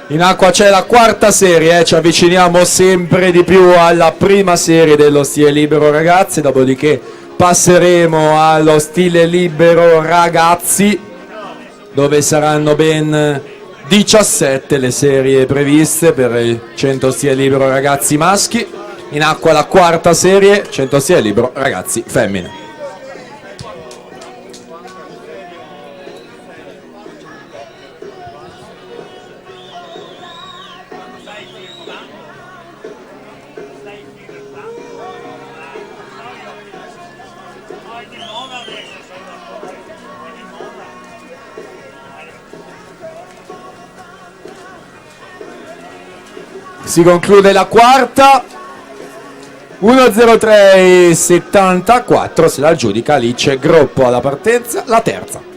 In acqua c'è la quarta serie, ci avviciniamo sempre di più alla prima serie dello stile libero ragazzi, dopodiché passeremo allo stile libero ragazzi, dove saranno ben 17 le serie previste per il 100 stile libero ragazzi maschi. In acqua la quarta serie, 100 stile libero ragazzi femmine. Si conclude la quarta, 1:03:74, se la aggiudica Alice Groppo alla partenza, la terza.